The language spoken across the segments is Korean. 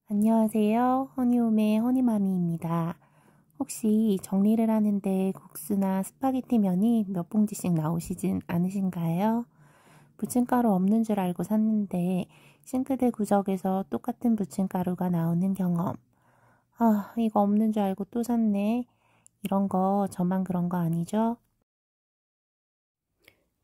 안녕하세요. 허니홈의 허니마미입니다. 혹시 정리를 하는데 국수나 스파게티 면이 몇 봉지씩 나오시진 않으신가요? 부침가루 없는 줄 알고 샀는데 싱크대 구석에서 똑같은 부침가루가 나오는 경험. 이거 없는 줄 알고 또 샀네. 이런 거 저만 그런 거 아니죠?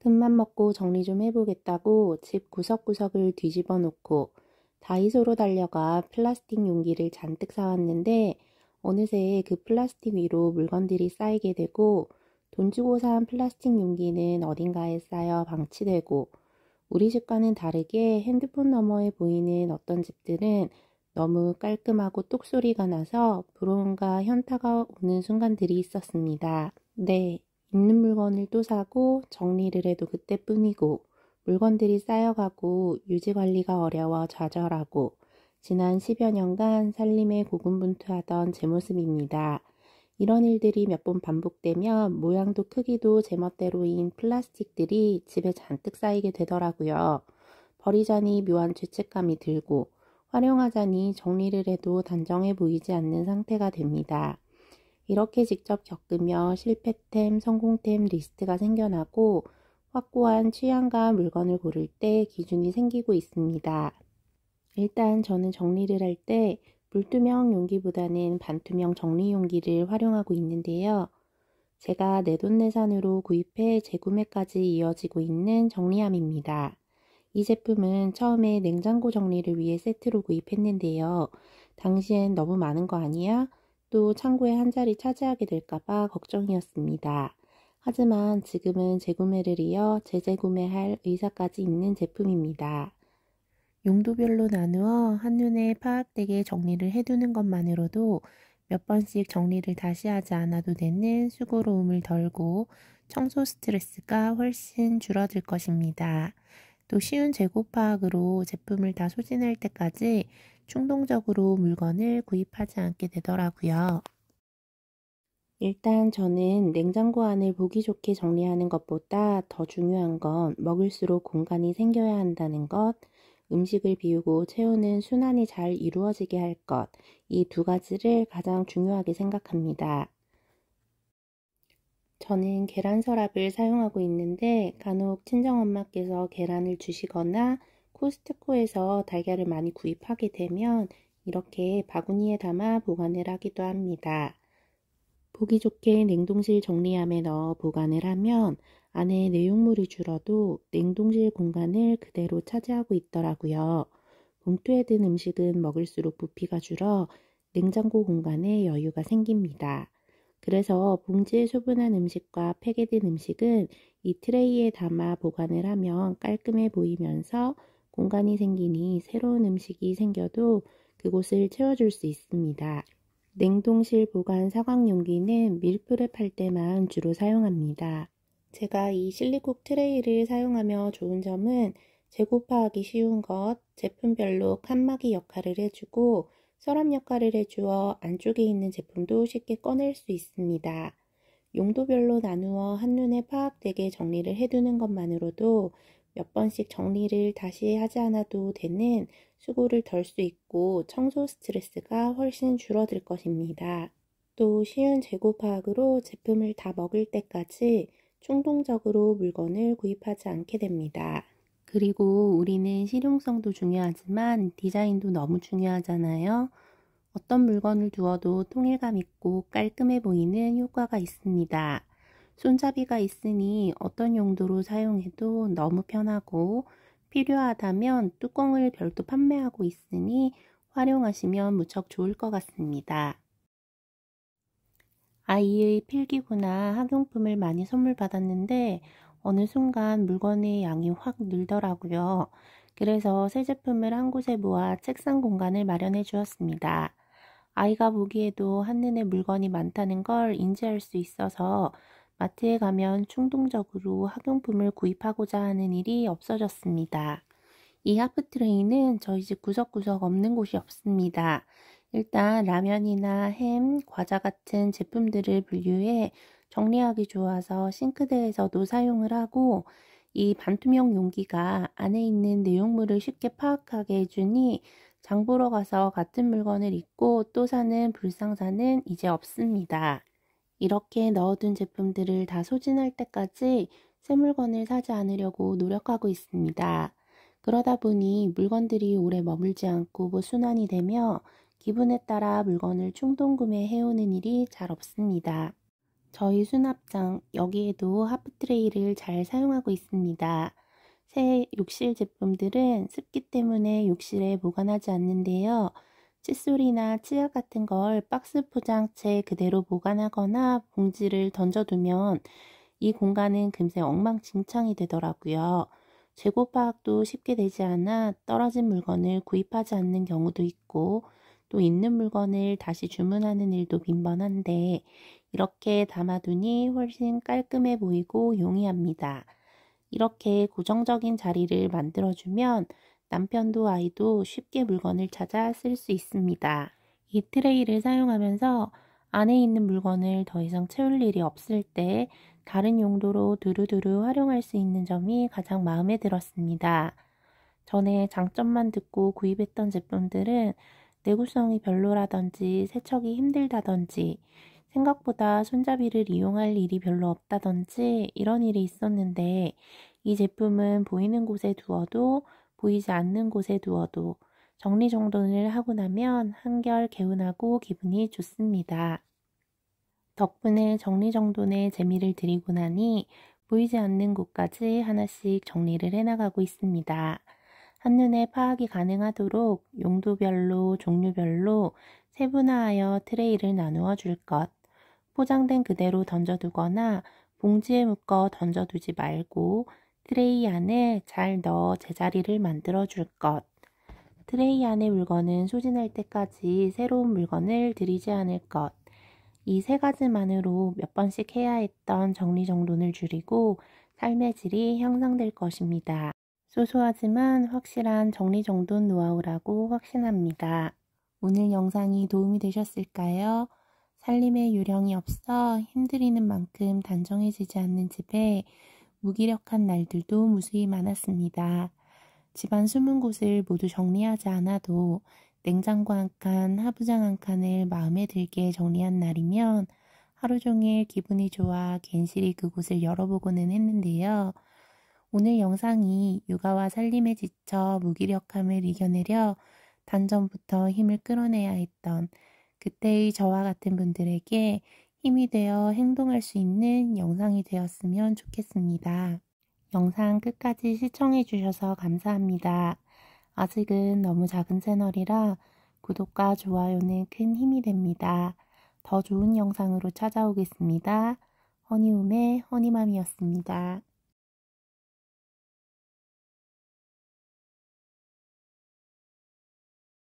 틈만 먹고 정리 좀 해보겠다고 집 구석구석을 뒤집어 놓고 다이소로 달려가 플라스틱 용기를 잔뜩 사왔는데 어느새 그 플라스틱 위로 물건들이 쌓이게 되고 돈 주고 산 플라스틱 용기는 어딘가에 쌓여 방치되고 우리 집과는 다르게 핸드폰 너머에 보이는 어떤 집들은 너무 깔끔하고 똑소리가 나서 부러움과 현타가 오는 순간들이 있었습니다. 네, 있는 물건을 또 사고 정리를 해도 그때뿐이고 물건들이 쌓여가고 유지관리가 어려워 좌절하고 지난 10여 년간 살림에 고군분투하던 제 모습입니다. 이런 일들이 몇 번 반복되면 모양도 크기도 제멋대로인 플라스틱들이 집에 잔뜩 쌓이게 되더라고요. 버리자니 묘한 죄책감이 들고 활용하자니 정리를 해도 단정해 보이지 않는 상태가 됩니다. 이렇게 직접 겪으며 실패템, 성공템 리스트가 생겨나고 확고한 취향과 물건을 고를 때 기준이 생기고 있습니다. 일단 저는 정리를 할 때 물투명 용기보다는 반투명 정리 용기를 활용하고 있는데요. 제가 내돈내산으로 구입해 재구매까지 이어지고 있는 정리함입니다. 이 제품은 처음에 냉장고 정리를 위해 세트로 구입했는데요. 당시엔 너무 많은 거 아니야? 또 창고에 한 자리 차지하게 될까봐 걱정이었습니다. 하지만 지금은 재구매를 이어 재재구매할 의사까지 있는 제품입니다. 용도별로 나누어 한눈에 파악되게 정리를 해두는 것만으로도 몇 번씩 정리를 다시 하지 않아도 되는 수고로움을 덜고 청소 스트레스가 훨씬 줄어들 것입니다. 또 쉬운 재고 파악으로 제품을 다 소진할 때까지 충동적으로 물건을 구입하지 않게 되더라고요. 일단 저는 냉장고 안을 보기 좋게 정리하는 것보다 더 중요한 건 먹을수록 공간이 생겨야 한다는 것, 음식을 비우고 채우는 순환이 잘 이루어지게 할 것, 이 두 가지를 가장 중요하게 생각합니다. 저는 계란 서랍을 사용하고 있는데 간혹 친정엄마께서 계란을 주시거나 코스트코에서 달걀을 많이 구입하게 되면 이렇게 바구니에 담아 보관을 하기도 합니다. 보기 좋게 냉동실 정리함에 넣어 보관을 하면 안에 내용물이 줄어도 냉동실 공간을 그대로 차지하고 있더라고요. 봉투에 든 음식은 먹을수록 부피가 줄어 냉장고 공간에 여유가 생깁니다. 그래서 봉지에 소분한 음식과 팩에 든 음식은 이 트레이에 담아 보관을 하면 깔끔해 보이면서 공간이 생기니 새로운 음식이 생겨도 그곳을 채워줄 수 있습니다. 냉동실 보관 사각 용기는 밀프렙 할 때만 주로 사용합니다. 제가 이 실리콕 트레이를 사용하며 좋은 점은 재고 파악이 쉬운 것, 제품별로 칸막이 역할을 해주고 서랍 역할을 해주어 안쪽에 있는 제품도 쉽게 꺼낼 수 있습니다. 용도별로 나누어 한눈에 파악되게 정리를 해두는 것만으로도 몇 번씩 정리를 다시 하지 않아도 되는 수고를 덜 수 있고 청소 스트레스가 훨씬 줄어들 것입니다. 또 쉬운 재고 파악으로 제품을 다 먹을 때까지 충동적으로 물건을 구입하지 않게 됩니다. 그리고 우리는 실용성도 중요하지만 디자인도 너무 중요하잖아요. 어떤 물건을 두어도 통일감 있고 깔끔해 보이는 효과가 있습니다. 손잡이가 있으니 어떤 용도로 사용해도 너무 편하고 필요하다면 뚜껑을 별도 판매하고 있으니 활용하시면 무척 좋을 것 같습니다. 아이의 필기구나 학용품을 많이 선물 받았는데 어느 순간 물건의 양이 확 늘더라고요. 그래서 새 제품을 한 곳에 모아 책상 공간을 마련해 주었습니다. 아이가 보기에도 한눈에 물건이 많다는 걸 인지할 수 있어서 마트에 가면 충동적으로 학용품을 구입하고자 하는 일이 없어졌습니다. 이 하프트레이는 저희 집 구석구석 없는 곳이 없습니다. 일단 라면이나 햄, 과자 같은 제품들을 분류해 정리하기 좋아서 싱크대에서도 사용을 하고 이 반투명 용기가 안에 있는 내용물을 쉽게 파악하게 해주니 장 보러 가서 같은 물건을 입고 또 사는 불상사는 이제 없습니다. 이렇게 넣어둔 제품들을 다 소진할 때까지 새 물건을 사지 않으려고 노력하고 있습니다. 그러다 보니 물건들이 오래 머물지 않고 순환이 되며 기분에 따라 물건을 충동 구매해오는 일이 잘 없습니다. 저희 수납장, 여기에도 하프트레이를 잘 사용하고 있습니다. 새 욕실 제품들은 습기 때문에 욕실에 보관하지 않는데요. 칫솔이나 치약 같은 걸 박스 포장채 그대로 보관하거나 봉지를 던져두면 이 공간은 금세 엉망진창이 되더라고요. 재고 파악도 쉽게 되지 않아 떨어진 물건을 구입하지 않는 경우도 있고 또 있는 물건을 다시 주문하는 일도 빈번한데 이렇게 담아두니 훨씬 깔끔해 보이고 용이합니다. 이렇게 고정적인 자리를 만들어주면 남편도 아이도 쉽게 물건을 찾아 쓸 수 있습니다. 이 트레이를 사용하면서 안에 있는 물건을 더 이상 채울 일이 없을 때 다른 용도로 두루두루 활용할 수 있는 점이 가장 마음에 들었습니다. 전에 장점만 듣고 구입했던 제품들은 내구성이 별로라든지 세척이 힘들다든지 생각보다 손잡이를 이용할 일이 별로 없다든지 이런 일이 있었는데 이 제품은 보이는 곳에 두어도 보이지 않는 곳에 두어도 정리정돈을 하고 나면 한결 개운하고 기분이 좋습니다. 덕분에 정리정돈에 재미를 들이고 나니 보이지 않는 곳까지 하나씩 정리를 해나가고 있습니다. 한눈에 파악이 가능하도록 용도별로 종류별로 세분화하여 트레이를 나누어 줄 것, 포장된 그대로 던져두거나 봉지에 묶어 던져두지 말고 트레이 안에 잘 넣어 제자리를 만들어 줄 것, 트레이 안의 물건은 소진할 때까지 새로운 물건을 들이지 않을 것, 이 세 가지만으로 몇 번씩 해야 했던 정리정돈을 줄이고 삶의 질이 향상될 것입니다. 소소하지만 확실한 정리정돈 노하우라고 확신합니다. 오늘 영상이 도움이 되셨을까요? 살림에 요령이 없어 힘들이는 만큼 단정해지지 않는 집에 무기력한 날들도 무수히 많았습니다. 집안 숨은 곳을 모두 정리하지 않아도 냉장고 한 칸, 하부장 한 칸을 마음에 들게 정리한 날이면 하루 종일 기분이 좋아 괜시리 그곳을 열어보고는 했는데요. 오늘 영상이 육아와 살림에 지쳐 무기력함을 이겨내려 단전부터 힘을 끌어내야 했던 그때의 저와 같은 분들에게 힘이 되어 행동할 수 있는 영상이 되었으면 좋겠습니다. 영상 끝까지 시청해 주셔서 감사합니다. 아직은 너무 작은 채널이라 구독과 좋아요는 큰 힘이 됩니다. 더 좋은 영상으로 찾아오겠습니다. 허니움의 허니맘이었습니다.